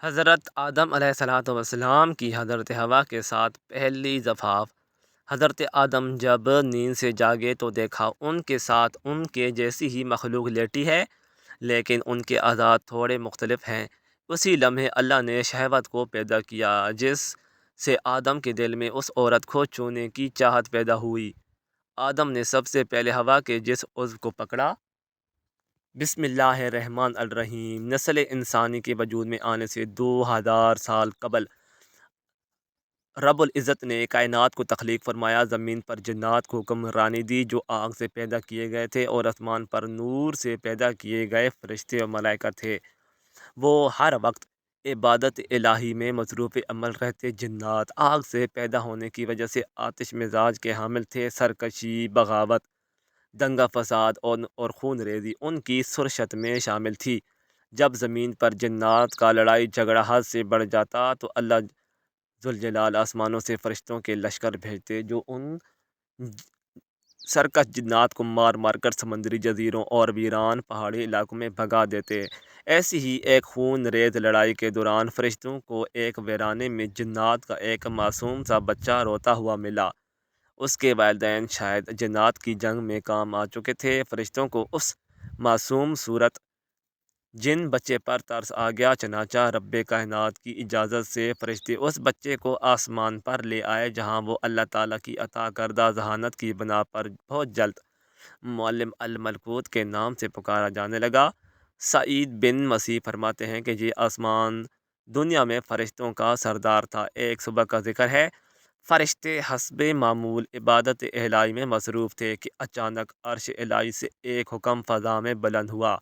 حضرت آدم علیہ الصلوۃ والسلام کی حضرت حوا کے ساتھ پہلی زفاف۔ حضرت آدم جب نیند سے جاگے تو دیکھا ان کے ساتھ ان کے جیسی ہی مخلوق لیٹی ہے، لیکن ان کے اعضاء تھوڑے مختلف ہیں۔ اسی لمحے اللہ نے شہوت کو پیدا کیا، جس سے آدم کے دل میں اس عورت کو چھونے کی چاہت پیدا ہوئی۔ آدم نے سب سے پہلے حوا کے جس عضو کو پکڑا۔ بسم اللہ الرحمن الرحیم۔ نسل انسانی کے وجود میں آنے سے 2000 سال قبل رب العزت نے کائنات کو تخلیق فرمایا۔ زمین پر جنات کو حکمرانی دی جو آگ سے پیدا کیے گئے تھے، اور آسمان پر نور سے پیدا کیے گئے فرشتے اور ملائکہ تھے۔ وہ ہر وقت عبادت الہی میں مصروف عمل رہتے۔ جنات آگ سے پیدا ہونے کی وجہ سے آتش مزاج کے حامل تھے۔ سرکشی، بغاوت، دنگا فساد اور خون ریزی ان کی سرشت میں شامل تھی۔ جب زمین پر جنات کا لڑائی جھگڑا حد سے بڑھ جاتا تو اللہ ذوالجلال آسمانوں سے فرشتوں کے لشکر بھیجتے جو ان سرکش جنات کو مار مار کر سمندری جزیروں اور ویران پہاڑی علاقوں میں بھگا دیتے۔ ایسی ہی ایک خون ریز لڑائی کے دوران فرشتوں کو ایک ویرانے میں جنات کا ایک معصوم سا بچہ روتا ہوا ملا۔ اس کے والدین شاید جنات کی جنگ میں کام آ چکے تھے۔ فرشتوں کو اس معصوم صورت جن بچے پر ترس آ گیا، چنانچہ رب کائنات کی اجازت سے فرشتے اس بچے کو آسمان پر لے آئے، جہاں وہ اللہ تعالیٰ کی عطا کردہ ذہانت کی بنا پر بہت جلد معلم الملکوت کے نام سے پکارا جانے لگا۔ سعید بن مسیح فرماتے ہیں کہ یہ آسمان دنیا میں فرشتوں کا سردار تھا۔ ایک صبح کا ذکر ہے، فرشتے حسب معمول عبادت الہی میں مصروف تھے کہ اچانک عرش الہی سے ایک حکم فضا میں بلند ہوا۔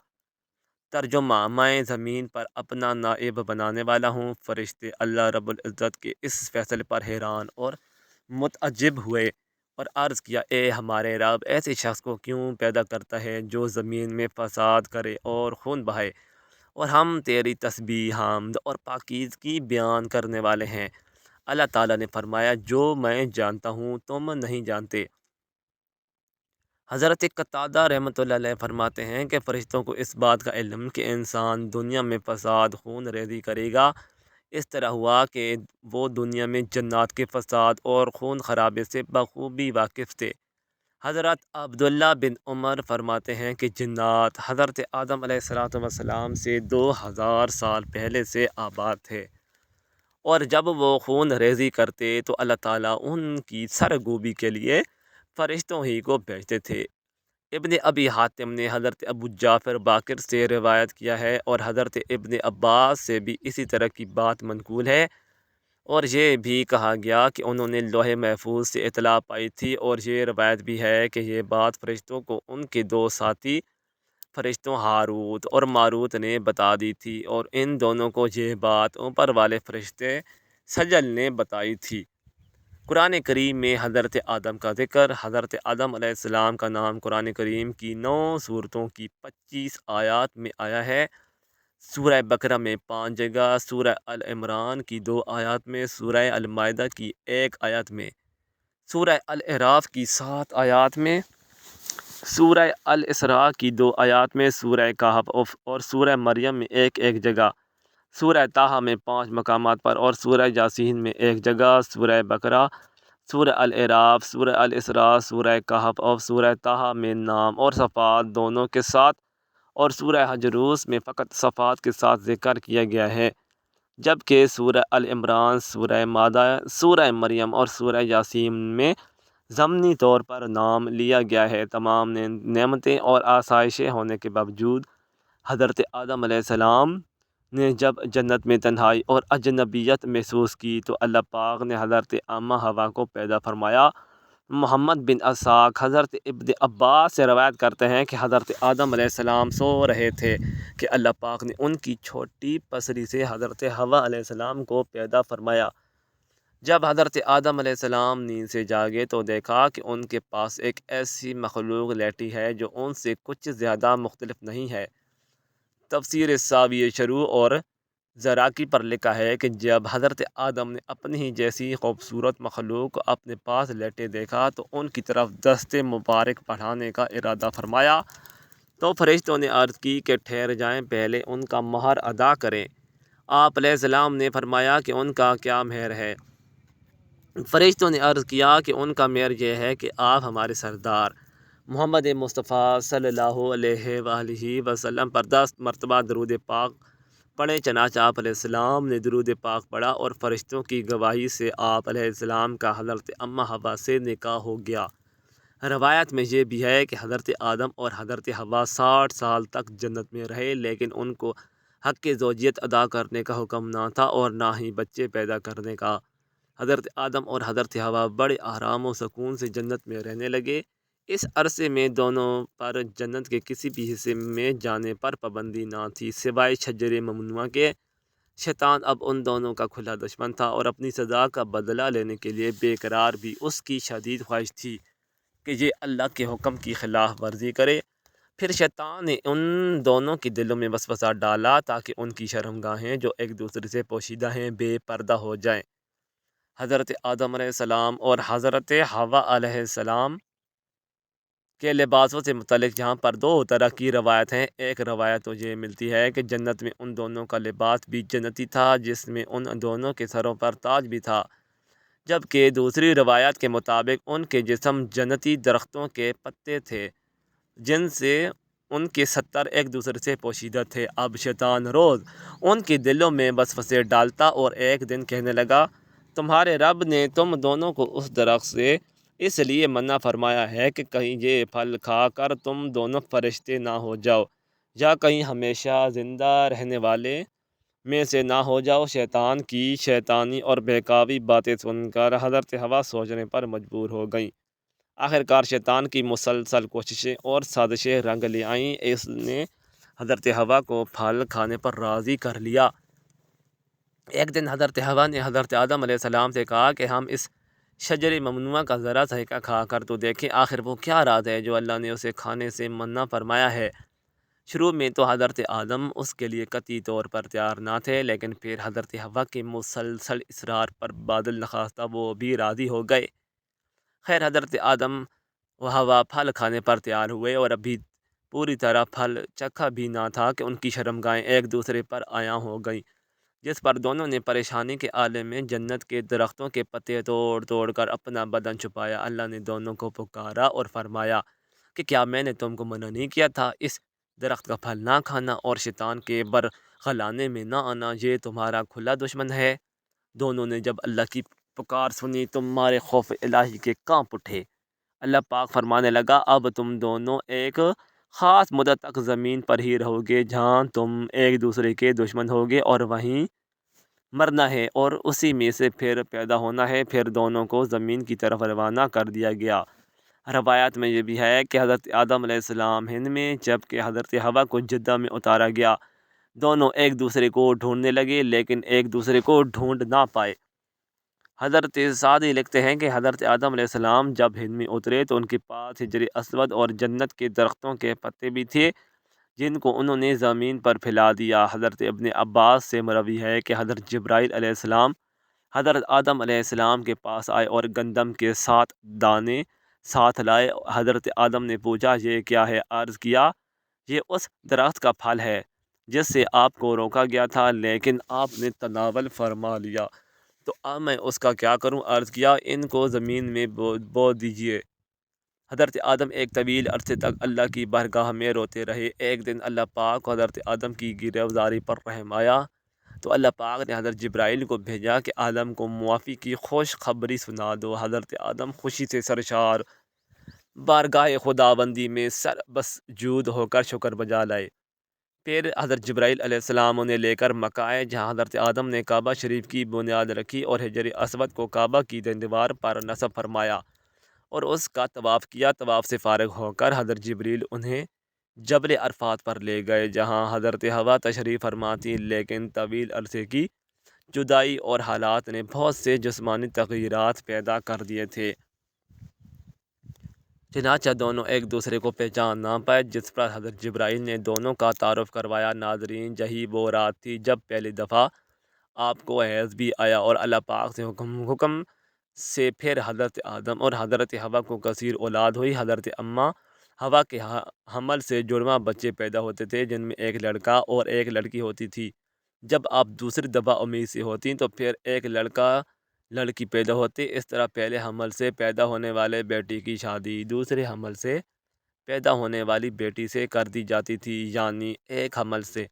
ترجمہ: میں زمین پر اپنا نائب بنانے والا ہوں۔ فرشتے اللہ رب العزت کے اس فیصلے پر حیران اور متعجب ہوئے اور عرض کیا، اے ہمارے رب، ایسے شخص کو کیوں پیدا کرتا ہے جو زمین میں فساد کرے اور خون بہائے؟ اور ہم تیری تسبیح، حمد اور پاکیزگی بیان کرنے والے ہیں۔ اللہ تعالیٰ نے فرمایا، جو میں جانتا ہوں تم نہیں جانتے۔ حضرت قتادہ رحمۃ اللہ علیہ فرماتے ہیں کہ فرشتوں کو اس بات کا علم کہ انسان دنیا میں فساد، خون ریزی کرے گا، اس طرح ہوا کہ وہ دنیا میں جنات کے فساد اور خون خرابے سے بخوبی واقف تھے۔ حضرت عبداللہ بن عمر فرماتے ہیں کہ جنات حضرت آدم علیہ السلام سے 2000 سال پہلے سے آباد تھے، اور جب وہ خون ریزی کرتے تو اللہ تعالیٰ ان کی سرگوبی کے لیے فرشتوں ہی کو بھیجتے تھے۔ ابن ابی حاتم نے حضرت ابو جعفر باقر سے روایت کیا ہے، اور حضرت ابن عباس سے بھی اسی طرح کی بات منقول ہے، اور یہ بھی کہا گیا کہ انہوں نے لوح محفوظ سے اطلاع پائی تھی، اور یہ روایت بھی ہے کہ یہ بات فرشتوں کو ان کے دو ساتھی فرشتوں ہاروت اور ماروت نے بتا دی تھی، اور ان دونوں کو یہ بات اوپر والے فرشتے سجل نے بتائی تھی۔ قرآن کریم میں حضرت آدم کا ذکر۔ حضرت آدم علیہ السلام کا نام قرآن کریم کی 9 سورتوں کی 25 آیات میں آیا ہے۔ سورہ بقرہ میں 5 جگہ، سورہ ال عمران کی 2 آیات میں، سورہ المائدہ کی 1 آیت میں، سورہ الاعراف کی 7 آیات میں، سورہ الاسراء کی 2 آیات میں، سورہ کہف اور سورہ مریم میں ایک جگہ، سورہ طٰہٰ میں 5 مقامات پر، اور سورہ یاسین میں 1 جگہ۔ سورہ بقرہ، سورہ الاعراف، سورہ الاسراء، سورہ کہف اور سورہ طٰہٰ میں نام اور صفات دونوں کے ساتھ، اور سورہ حجروس میں فقط صفات کے ساتھ ذکر کیا گیا ہے، جبکہ سورہ ال عمران، سورہ مائدہ، سورہ مریم اور سورہ یاسین میں ضمنی طور پر نام لیا گیا ہے۔ تمام نعمتیں اور آسائشیں ہونے کے باوجود حضرت آدم علیہ السلام نے جب جنت میں تنہائی اور اجنبیت محسوس کی تو اللہ پاک نے حضرت اماں حوا کو پیدا فرمایا۔ محمد بن اسحاق حضرت ابن عباس سے روایت کرتے ہیں کہ حضرت آدم علیہ السلام سو رہے تھے کہ اللہ پاک نے ان کی چھوٹی پسری سے حضرت حوا علیہ السلام کو پیدا فرمایا۔ جب حضرت آدم علیہ السلام نیند سے جاگے تو دیکھا کہ ان کے پاس ایک ایسی مخلوق لیٹی ہے جو ان سے کچھ زیادہ مختلف نہیں ہے۔ تفسیر ساوی شروع اور زراقی پر لکھا ہے کہ جب حضرت آدم نے اپنی ہی جیسی خوبصورت مخلوق کو اپنے پاس لیٹے دیکھا تو ان کی طرف دست مبارک بڑھانے کا ارادہ فرمایا، تو فرشتوں نے عرض کی کہ ٹھہر جائیں، پہلے ان کا مہر ادا کریں۔ آپ علیہ السلام نے فرمایا کہ ان کا کیا مہر ہے؟ فرشتوں نے عرض کیا کہ ان کا مہر یہ ہے کہ آپ ہمارے سردار محمد مصطفیٰ صلی اللہ علیہ وآلہ وسلم پر 10 مرتبہ درود پاک پڑھیں۔ چنانچہ آپ علیہ السلام نے درود پاک پڑھا اور فرشتوں کی گواہی سے آپ علیہ السلام کا حضرت اماں حوا سے نکاح ہو گیا۔ روایت میں یہ بھی ہے کہ حضرت آدم اور حضرت حوا 60 سال تک جنت میں رہے، لیکن ان کو حق زوجیت ادا کرنے کا حکم نہ تھا اور نہ ہی بچے پیدا کرنے کا۔ حضرت آدم اور حضرت حوا بڑے آرام و سکون سے جنت میں رہنے لگے۔ اس عرصے میں دونوں پر جنت کے کسی بھی حصے میں جانے پر پابندی نہ تھی سوائے شجر ممنوعہ کے۔ شیطان اب ان دونوں کا کھلا دشمن تھا اور اپنی سزا کا بدلہ لینے کے لیے بے قرار بھی۔ اس کی شدید خواہش تھی کہ یہ اللہ کے حکم کی خلاف ورزی کرے۔ پھر شیطان نے ان دونوں کے دلوں میں وسوسہ ڈالا تاکہ ان کی شرمگاہیں جو ایک دوسرے سے پوشیدہ ہیں بے پردہ ہو جائیں۔ حضرت آدم علیہ السلام اور حضرت حوا علیہ السلام کے لباسوں سے متعلق یہاں پر 2 طرح کی روایت ہیں۔ ایک روایت تو یہ ملتی ہے کہ جنت میں ان دونوں کا لباس بھی جنتی تھا جس میں ان دونوں کے سروں پر تاج بھی تھا، جبکہ دوسری روایت کے مطابق ان کے جسم جنتی درختوں کے پتے تھے جن سے ان کے ستر ایک دوسرے سے پوشیدہ تھے۔ اب شیطان روز ان کے دلوں میں وسوسے ڈالتا اور ایک دن کہنے لگا، تمہارے رب نے تم دونوں کو اس درخت سے اس لیے منع فرمایا ہے کہ کہیں یہ پھل کھا کر تم دونوں فرشتے نہ ہو جاؤ یا کہیں ہمیشہ زندہ رہنے والے میں سے نہ ہو جاؤ۔ شیطان کی شیطانی اور بہکاوی باتیں سن کر حضرت حوا سوچنے پر مجبور ہو گئیں۔ آخرکار شیطان کی مسلسل کوششیں اور سازشیں رنگ لے آئیں۔ اس نے حضرت حوا کو پھل کھانے پر راضی کر لیا۔ ایک دن حضرت حوا نے حضرت آدم علیہ السلام سے کہا کہ ہم اس شجر ممنوعہ کا ذرا ذائقہ کھا کر تو دیکھیں، آخر وہ کیا راز ہے جو اللہ نے اسے کھانے سے منع فرمایا ہے۔ شروع میں تو حضرت آدم اس کے لیے قطعی طور پر تیار نہ تھے، لیکن پھر حضرت حوا کے مسلسل اصرار پر بادل نخواستہ وہ بھی راضی ہو گئے۔ خیر، حضرت آدم و حوا پھل کھانے پر تیار ہوئے اور ابھی پوری طرح پھل چکھا بھی نہ تھا کہ ان کی شرمگاہیں ایک دوسرے پر عیاں ہو گئیں، جس پر دونوں نے پریشانی کے عالم میں جنت کے درختوں کے پتے توڑ توڑ کر اپنا بدن چھپایا۔ اللہ نے دونوں کو پکارا اور فرمایا کہ کیا میں نے تم کو منع نہیں کیا تھا اس درخت کا پھل نہ کھانا اور شیطان کے برغلانے میں نہ آنا؟ یہ تمہارا کھلا دشمن ہے۔ دونوں نے جب اللہ کی پکار سنی تو مارے خوف الہی کے کانپ اٹھے۔ اللہ پاک فرمانے لگا، اب تم دونوں ایک خاص مدت تک زمین پر ہی رہو گے جہاں تم ایک دوسرے کے دشمن ہوگے اور وہیں مرنا ہے اور اسی میں سے پھر پیدا ہونا ہے۔ پھر دونوں کو زمین کی طرف روانہ کر دیا گیا۔ روایت میں یہ بھی ہے کہ حضرت آدم علیہ السلام ہند میں جبکہ حضرت حوا کو جدہ میں اتارا گیا۔ دونوں ایک دوسرے کو ڈھونڈنے لگے لیکن ایک دوسرے کو ڈھونڈ نہ پائے۔ حضرت سعدی لکھتے ہیں کہ حضرت آدم علیہ السلام جب ہند میں اترے تو ان کے پاس حجر اسود اور جنت کے درختوں کے پتے بھی تھے جن کو انہوں نے زمین پر پھیلا دیا۔ حضرت ابن عباس سے مروی ہے کہ حضرت جبرائیل علیہ السلام حضرت آدم علیہ السلام کے پاس آئے اور گندم کے 7 دانے ساتھ لائے۔ حضرت آدم نے پوچھا، یہ کیا ہے؟ عرض کیا، یہ اس درخت کا پھل ہے جس سے آپ کو روکا گیا تھا لیکن آپ نے تناول فرما لیا، تو اب میں اس کا کیا کروں؟ عرض کیا، ان کو زمین میں بو دیجئے۔ حضرت آدم ایک طویل عرصے تک اللہ کی بارگاہ میں روتے رہے۔ ایک دن اللہ پاک کو حضرت آدم کی گریبانگزاری پر رحم آیا تو اللہ پاک نے حضرت جبرائیل کو بھیجا کہ آدم کو معافی کی خوش خبری سنا دو۔ حضرت آدم خوشی سے سرشار بارگاہ خداوندی میں سر بسجود ہو کر شکر بجا لائے۔ پھر حضرت جبرائیل علیہ السلام انہیں لے کر مکہ آئے جہاں حضرت آدم نے کعبہ شریف کی بنیاد رکھی اور حجر اسود کو کعبہ کی دیوار پر نصب فرمایا اور اس کا طواف کیا۔ طواف سے فارغ ہو کر حضرت جبرائیل انہیں جبل عرفات پر لے گئے جہاں حضرت حوا تشریف فرما تھیں، لیکن طویل عرصے کی جدائی اور حالات نے بہت سے جسمانی تغیرات پیدا کر دیے تھے، چنانچہ دونوں ایک دوسرے کو پہچان نہ پائے، جس پر حضرت جبرائیل نے دونوں کا تعارف کروایا۔ ناظرین، یہی وہ رات تھی جب پہلی دفعہ آپ کو حیض بھی آیا اور اللہ پاک سے حکم سے پھر حضرت آدم اور حضرت حوا کو کثیر اولاد ہوئی۔ حضرت اماں حوا کے حمل سے جڑواں بچے پیدا ہوتے تھے جن میں ایک لڑکا اور ایک لڑکی ہوتی تھی۔ جب آپ دوسری دفعہ امید سے ہوتی تو پھر ایک لڑکا لڑکی پیدا ہوتی، اس طرح پہلے حمل سے پیدا ہونے والے بیٹی کی شادی دوسرے حمل سے پیدا ہونے والی بیٹی سے کر دی جاتی تھی، یعنی ایک حمل سے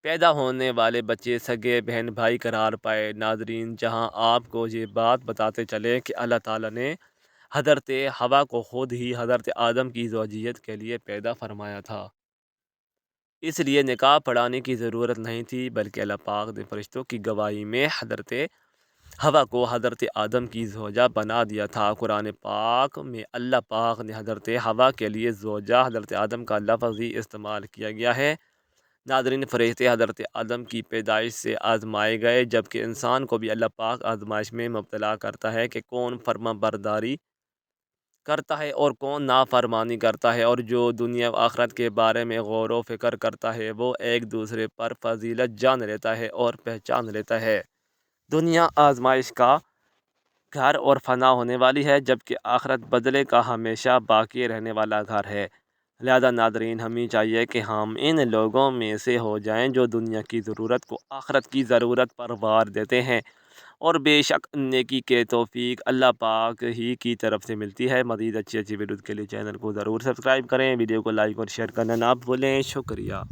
پیدا ہونے والے بچے سگے بہن بھائی قرار پائے۔ ناظرین، جہاں آپ کو یہ بات بتاتے چلے کہ اللہ تعالیٰ نے حضرت حوا کو خود ہی حضرت آدم کی زوجیت کے لیے پیدا فرمایا تھا، اس لیے نکاح پڑھانے کی ضرورت نہیں تھی، بلکہ اللہ پاک نے فرشتوں کی گواہی میں حضرت حوا کو حضرت آدم کی زوجہ بنا دیا تھا۔ قرآن پاک میں اللہ پاک نے حضرت حوا کے لیے زوجہ حضرت آدم کا لفظ ہی استعمال کیا گیا ہے۔ ناظرین، فرشتے حضرت آدم کی پیدائش سے آزمائے گئے، جبکہ انسان کو بھی اللہ پاک آزمائش میں مبتلا کرتا ہے کہ کون فرما برداری کرتا ہے اور کون نافرمانی کرتا ہے، اور جو دنیا و آخرت کے بارے میں غور و فکر کرتا ہے وہ ایک دوسرے پر فضیلت جان لیتا ہے اور پہچان لیتا ہے۔ دنیا آزمائش کا گھر اور فنا ہونے والی ہے، جبکہ آخرت بدلے کا ہمیشہ باقی رہنے والا گھر ہے۔ لہذا ناظرین، ہمیں چاہیے کہ ہم ان لوگوں میں سے ہو جائیں جو دنیا کی ضرورت کو آخرت کی ضرورت پر وار دیتے ہیں، اور بے شک نیکی کے توفیق اللہ پاک ہی کی طرف سے ملتی ہے۔ مزید اچھی ویڈیوز کے لیے چینل کو ضرور سبسکرائب کریں، ویڈیو کو لائک اور شیئر کرنا نہ بھولیں۔ شکریہ۔